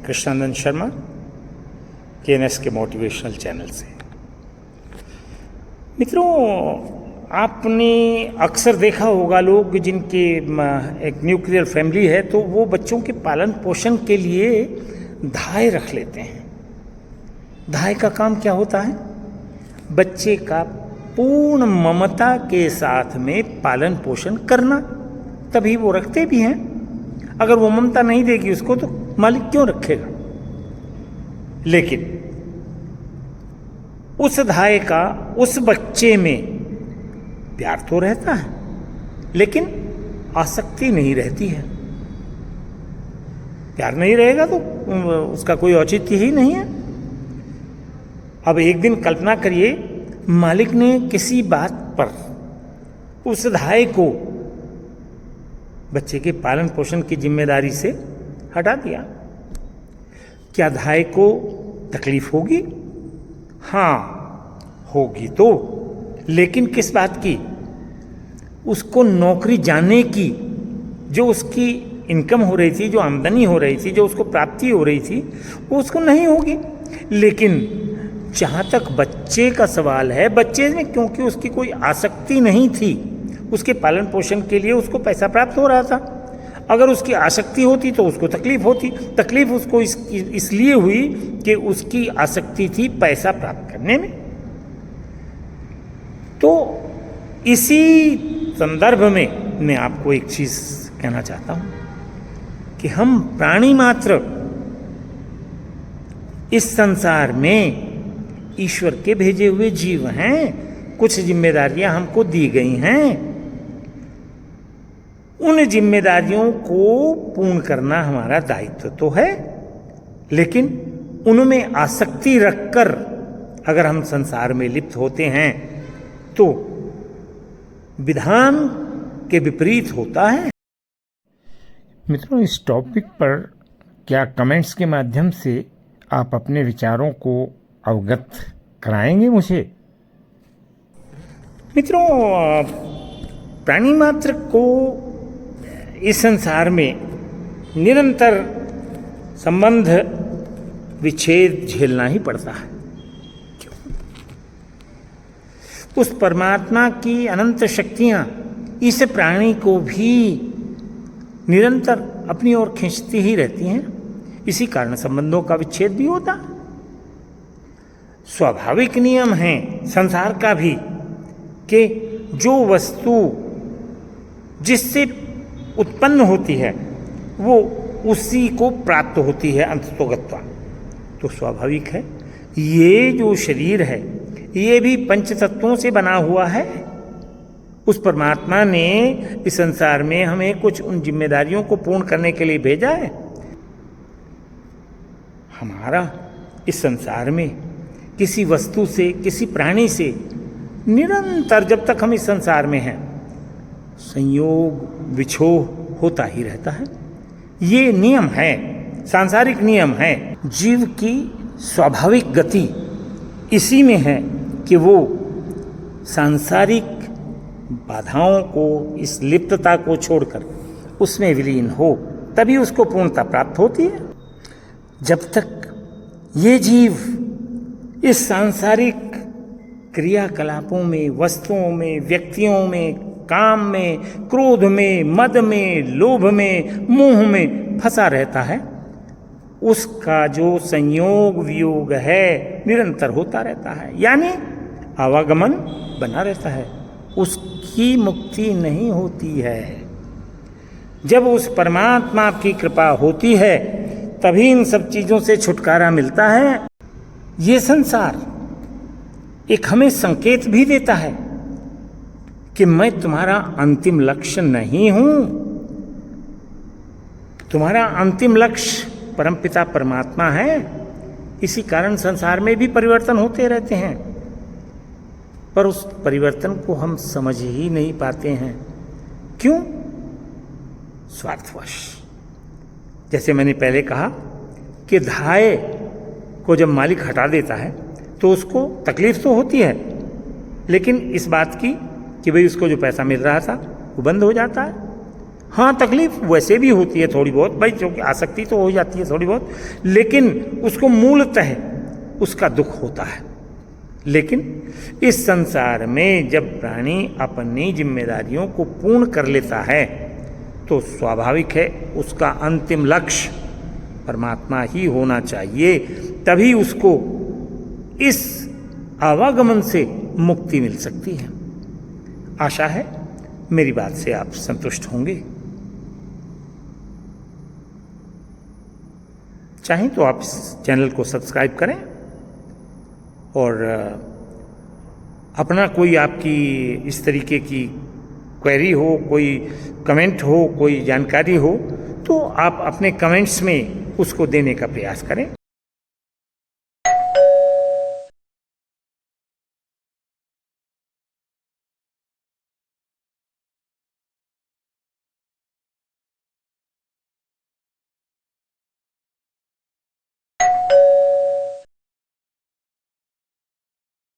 Krishnanand Sharma, KNS के motivational channel से। मित्रों, आपने अक्सर देखा होगा लोग जिनके एक न्यूक्लियर फैमिली है तो वो बच्चों के पालन पोषण के लिए धाय रख लेते हैं। धाय का काम क्या होता है? बच्चे का पूर्ण ममता के साथ में पालन पोषण करना, तभी वो रखते भी हैं। अगर वो ममता नहीं देगी उसको तो मालिक क्यों रखेगा? लेकिन उस धाय का उस बच्चे में प्यार तो रहता है, लेकिन आसक्ति नहीं रहती है। प्यार नहीं रहेगा तो उसका कोई औचित्य ही नहीं है। अब एक दिन कल्पना करिए, मालिक ने किसी बात पर उस धाय को बच्चे के पालन पोषण की जिम्मेदारी से हटा दिया। क्या धाय को तकलीफ होगी? हाँ, होगी तो, लेकिन किस बात की? उसको नौकरी जाने की, जो उसकी इनकम हो रही थी, जो आमदनी हो रही थी, जो उसको प्राप्ति हो रही थी, वो उसको नहीं होगी। लेकिन जहाँ तक बच्चे का सवाल है, बच्चे में क्योंकि उसकी कोई आसक्ति नहीं थी, उसके पालन पोषण के लिए उसको पैसा प्राप्त हो रहा था। अगर उसकी आसक्ति होती तो उसको तकलीफ होती। तकलीफ उसको इसलिए हुई कि उसकी आसक्ति थी पैसा प्राप्त करने में। तो इसी संदर्भ में मैं आपको एक चीज कहना चाहता हूं कि हम प्राणी मात्र इस संसार में ईश्वर के भेजे हुए जीव हैं। कुछ जिम्मेदारियां हमको दी गई हैं। उन जिम्मेदारियों को पूर्ण करना हमारा दायित्व तो है, लेकिन उनमें आसक्ति रखकर अगर हम संसार में लिप्त होते हैं तो विधान के विपरीत होता है। मित्रों, इस टॉपिक पर क्या कमेंट्स के माध्यम से आप अपने विचारों को अवगत कराएंगे मुझे? मित्रों, प्राणी मात्र को इस संसार में निरंतर संबंध विच्छेद झेलना ही पड़ता है। उस परमात्मा की अनंत शक्तियां इस प्राणी को भी निरंतर अपनी ओर खींचती ही रहती हैं। इसी कारण संबंधों का विच्छेद भी होता है। स्वाभाविक नियम है संसार का भी कि जो वस्तु जिससे उत्पन्न होती है वो उसी को प्राप्त होती है अंततोगत्वा। तो स्वाभाविक है ये जो शरीर है ये भी पंच तत्वों से बना हुआ है। उस परमात्मा ने इस संसार में हमें कुछ उन जिम्मेदारियों को पूर्ण करने के लिए भेजा है। हमारा इस संसार में किसी वस्तु से, किसी प्राणी से निरंतर जब तक हम इस संसार में हैं संयोग विछोह होता ही रहता है। ये नियम है, सांसारिक नियम है। जीव की स्वाभाविक गति इसी में है कि वो सांसारिक बाधाओं को, इस लिप्तता को छोड़कर उसमें विलीन हो, तभी उसको पूर्णता प्राप्त होती है। जब तक ये जीव इस सांसारिक क्रियाकलापों में, वस्तुओं में, व्यक्तियों में, काम में, क्रोध में, मद में, लोभ में, मोह में फंसा रहता है, उसका जो संयोग वियोग है निरंतर होता रहता है, यानी आवागमन बना रहता है। उसकी मुक्ति नहीं होती है। जब उस परमात्मा की कृपा होती है तभी इन सब चीजों से छुटकारा मिलता है। ये संसार एक हमें संकेत भी देता है कि मैं तुम्हारा अंतिम लक्ष्य नहीं हूं। तुम्हारा अंतिम लक्ष्य परमपिता परमात्मा है। इसी कारण संसार में भी परिवर्तन होते रहते हैं, पर उस परिवर्तन को हम समझ ही नहीं पाते हैं। क्यों? स्वार्थवश। जैसे मैंने पहले कहा कि धाय को जब मालिक हटा देता है तो उसको तकलीफ तो होती है, लेकिन इस बात की कि भाई उसको जो पैसा मिल रहा था वो बंद हो जाता है। हाँ, तकलीफ वैसे भी होती है थोड़ी बहुत भाई, क्योंकि आसक्ति तो हो जाती है थोड़ी बहुत, लेकिन उसको मूलतः उसका दुख होता है। लेकिन इस संसार में जब प्राणी अपनी जिम्मेदारियों को पूर्ण कर लेता है तो स्वाभाविक है उसका अंतिम लक्ष्य परमात्मा ही होना चाहिए, तभी उसको इस आवागमन से मुक्ति मिल सकती है। आशा है मेरी बात से आप संतुष्ट होंगे। चाहें तो आप इस चैनल को सब्सक्राइब करें और अपना कोई आपकी इस तरीके की क्वेरी हो, कोई कमेंट हो, कोई जानकारी हो तो आप अपने कमेंट्स में उसको देने का प्रयास करें।